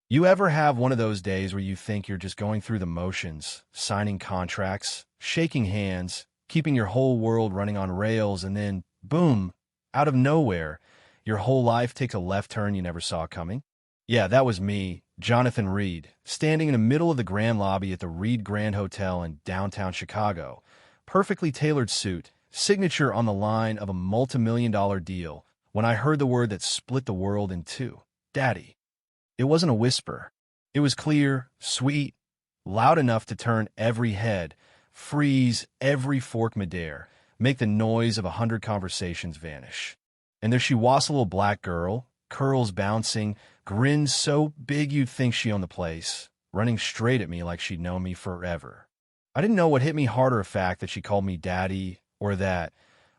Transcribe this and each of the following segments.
You ever have one of those days where you think you're just going through the motions, signing contracts, shaking hands, keeping your whole world running on rails, and then, boom, out of nowhere, your whole life takes a left turn you never saw coming? Yeah, that was me, Jonathan Reed, standing in the middle of the grand lobby at the Reed Grand Hotel in downtown Chicago. Perfectly tailored suit, signature on the line of a multi-million-dollar deal, when I heard the word that split the world in two. Daddy. It wasn't a whisper. It was clear, sweet, loud enough to turn every head, freeze every fork midair, make the noise of 100 conversations vanish. And there she was, a little black girl, curls bouncing, grin so big you'd think she owned the place, running straight at me like she'd known me forever. I didn't know what hit me harder, a fact that she called me daddy, or that,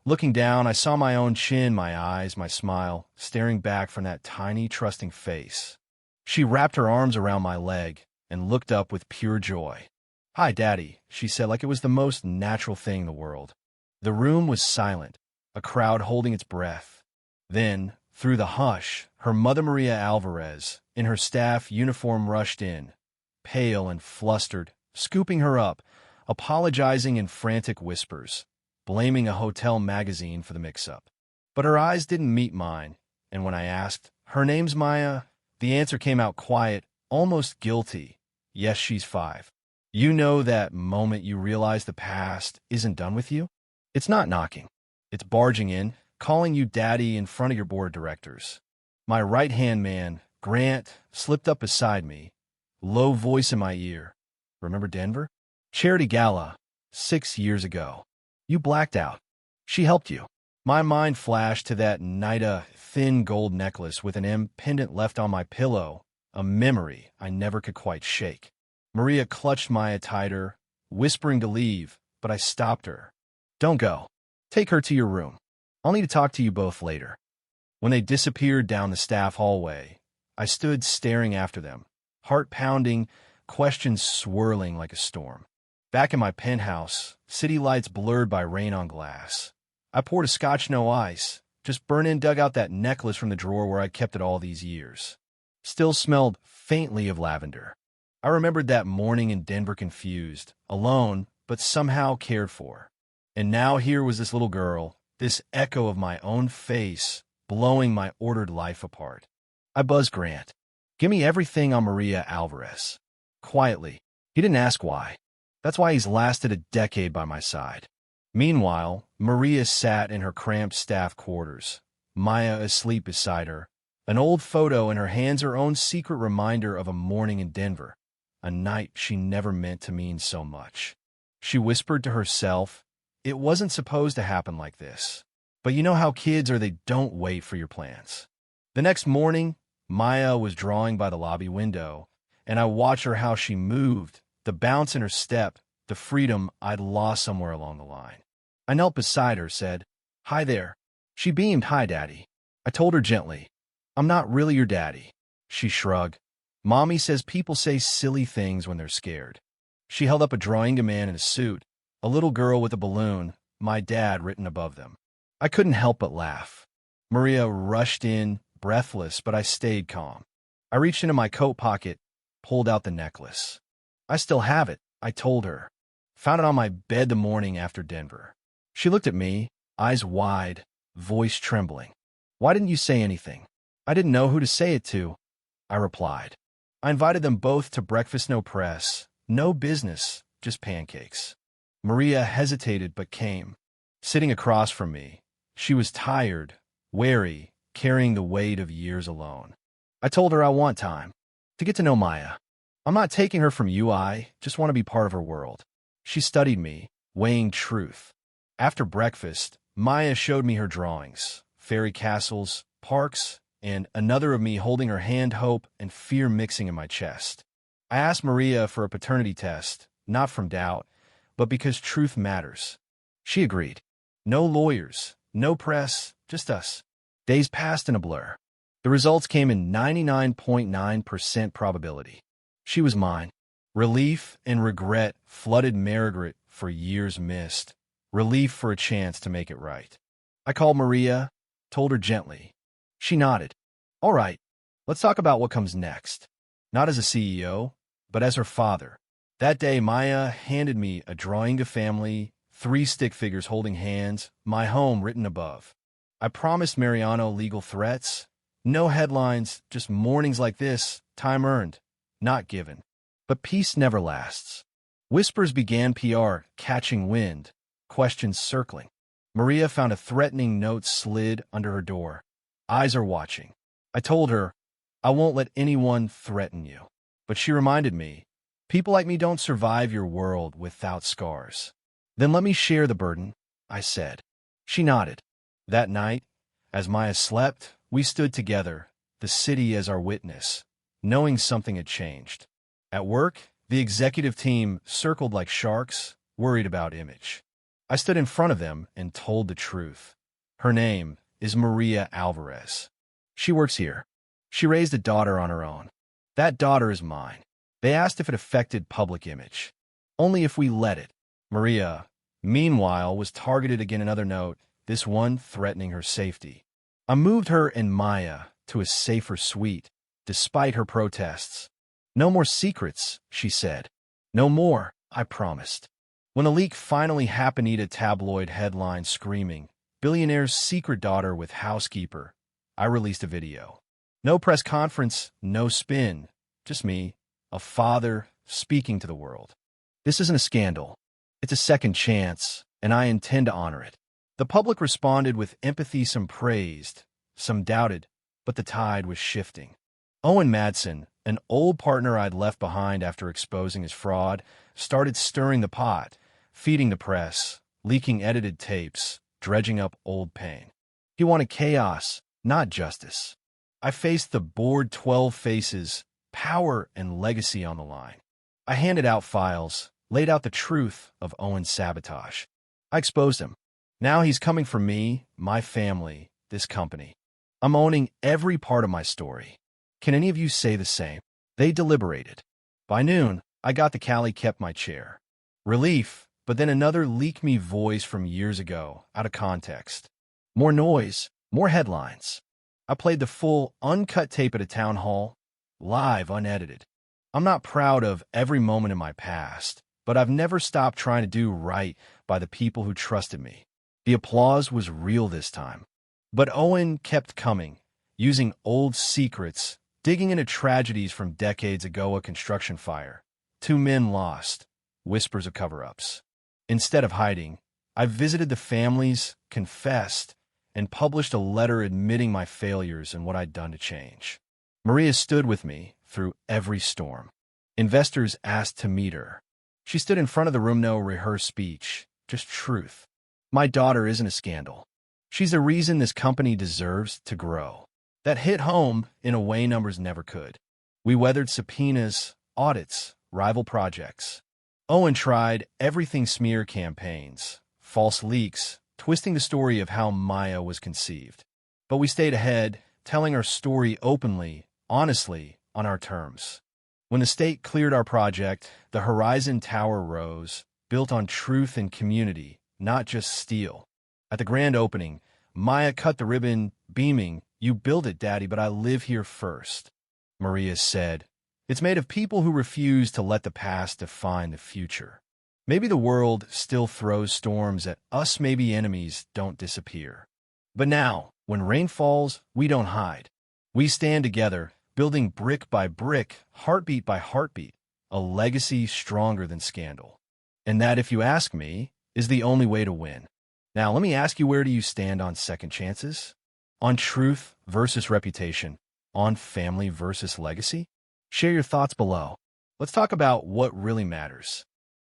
looking down, I saw my own chin, my eyes, my smile, staring back from that tiny, trusting face. She wrapped her arms around my leg and looked up with pure joy. "Hi, Daddy," she said like it was the most natural thing in the world. The room was silent, a crowd holding its breath. Then, through the hush, her mother Maria Alvarez, in her staff uniform, rushed in, pale and flustered, scooping her up, apologizing in frantic whispers, blaming a hotel magazine for the mix-up. But her eyes didn't meet mine, and when I asked, "Her name's Maya," the answer came out quiet, almost guilty. "Yes, she's 5. You know that moment you realize the past isn't done with you? It's not knocking. It's barging in, calling you daddy in front of your board of directors. My right-hand man, Grant, slipped up beside me, low voice in my ear. "Remember Denver? Charity Gala, 6 years ago. You blacked out. She helped you." My mind flashed to that night, a thin gold necklace with an M pendant left on my pillow, a memory I never could quite shake. Maria clutched Maya tighter, whispering to leave, but I stopped her. "Don't go. Take her to your room. I'll need to talk to you both later." When they disappeared down the staff hallway, I stood staring after them, heart pounding, questions swirling like a storm. Back in my penthouse, city lights blurred by rain on glass. I poured a scotch, no ice, just burn-in, dug out that necklace from the drawer where I'd kept it all these years. Still smelled faintly of lavender. I remembered that morning in Denver, confused, alone, but somehow cared for. And now here was this little girl, this echo of my own face, blowing my ordered life apart. I buzzed Grant. "Give me everything on Maria Alvarez." Quietly. He didn't ask why. That's why he's lasted a decade by my side. Meanwhile, Maria sat in her cramped staff quarters, Maya asleep beside her, an old photo in her hands, her own secret reminder of a morning in Denver, a night she never meant to mean so much. She whispered to herself, "It wasn't supposed to happen like this." But you know how kids are, they don't wait for your plans. The next morning, Maya was drawing by the lobby window, and I watched her, how she moved, the bounce in her step, the freedom I'd lost somewhere along the line. I knelt beside her, said, "Hi there." She beamed, "Hi, Daddy." I told her gently, "I'm not really your daddy." She shrugged. "Mommy says people say silly things when they're scared." She held up a drawing to man in a suit, a little girl with a balloon, "My dad," written above them. I couldn't help but laugh. Maria rushed in, breathless, but I stayed calm. I reached into my coat pocket, pulled out the necklace. "I still have it," I told her. "Found it on my bed the morning after Denver." She looked at me, eyes wide, voice trembling. "Why didn't you say anything?" "I didn't know who to say it to," I replied. I invited them both to breakfast, no press, no business, just pancakes. Maria hesitated but came. Sitting across from me, she was tired, wary, carrying the weight of years alone. I told her I want time to get to know Maya. I'm not taking her from you, I just want to be part of her world. She studied me, weighing truth. After breakfast, Maya showed me her drawings, fairy castles, parks, and another of me holding her hand, hope and fear mixing in my chest. I asked Maria for a paternity test, not from doubt, but because truth matters. She agreed. No lawyers, no press, just us. Days passed in a blur. The results came in 99.9% probability. She was mine. Relief and regret flooded Margaret for years missed. Relief for a chance to make it right. I called Maria, told her gently. She nodded. "All right, let's talk about what comes next." not as a CEO, but as her father. That day, Maya handed me a drawing of family, 3 stick figures holding hands, my home written above. I promised Mariano legal threats. No headlines, just mornings like this, time earned, not given. But peace never lasts. Whispers began, PR catching wind, questions circling. Maria found a threatening note slid under her door. Eyes are watching. I told her, I won't let anyone threaten you. But she reminded me, people like me don't survive your world without scars. Then let me share the burden, I said. She nodded. That night, as Maya slept, we stood together, the city as our witness, knowing something had changed. At work, the executive team circled like sharks, worried about image. I stood in front of them and told the truth. Her name is Maria Alvarez. She works here. She raised a daughter on her own. That daughter is mine. They asked if it affected public image. Only if we let it. Maria, meanwhile, was targeted again. Another note, this one threatening her safety. I moved her and Maya to a safer suite, despite her protests. No more secrets, she said. No more, I promised. When a leak finally happened, a tabloid headline screaming, "Billionaire's secret daughter with housekeeper," I released a video. No press conference, no spin, just me, a father speaking to the world. This isn't a scandal. It's a second chance, and I intend to honor it. The public responded with empathy, some praised, some doubted, but the tide was shifting. Owen Madsen, an old partner I'd left behind after exposing his fraud, started stirring the pot, feeding the press, leaking edited tapes, dredging up old pain. He wanted chaos, not justice. I faced the board, 12 faces, power and legacy on the line. I handed out files, laid out the truth of Owen's sabotage. I exposed him. Now he's coming for me, my family, this company. I'm owning every part of my story. Can any of you say the same? They deliberated. By noon, I got the Cali, kept my chair. Relief, but then another leak me voice from years ago, out of context. More noise, more headlines. I played the full, uncut tape at a town hall, live, unedited. I'm not proud of every moment in my past, but I've never stopped trying to do right by the people who trusted me. The applause was real this time. But Owen kept coming, using old secrets, digging into tragedies from decades ago, a construction fire, 2 men lost, whispers of cover-ups. Instead of hiding, I visited the families, confessed, and published a letter admitting my failures and what I'd done to change. Maria stood with me through every storm. Investors asked to meet her. She stood in front of the room, no rehearsed speech, just truth. My daughter isn't a scandal. She's the reason this company deserves to grow. That hit home in a way numbers never could. We weathered subpoenas, audits, rival projects. Owen tried everything, smear campaigns, false leaks, twisting the story of how Maya was conceived. But we stayed ahead, telling our story openly, honestly, on our terms. When the state cleared our project, the Horizon Tower rose, built on truth and community, not just steel. At the grand opening, Maya cut the ribbon, beaming, "You build it, Daddy, but I live here first." Maria said, "It's made of people who refuse to let the past define the future. Maybe the world still throws storms at us, maybe enemies don't disappear. But now, when rain falls, we don't hide. We stand together, building brick by brick, heartbeat by heartbeat, a legacy stronger than scandal. And that, if you ask me, is the only way to win." Now, let me ask you, where do you stand on second chances? On truth versus reputation? On family versus legacy? Share your thoughts below. Let's talk about what really matters.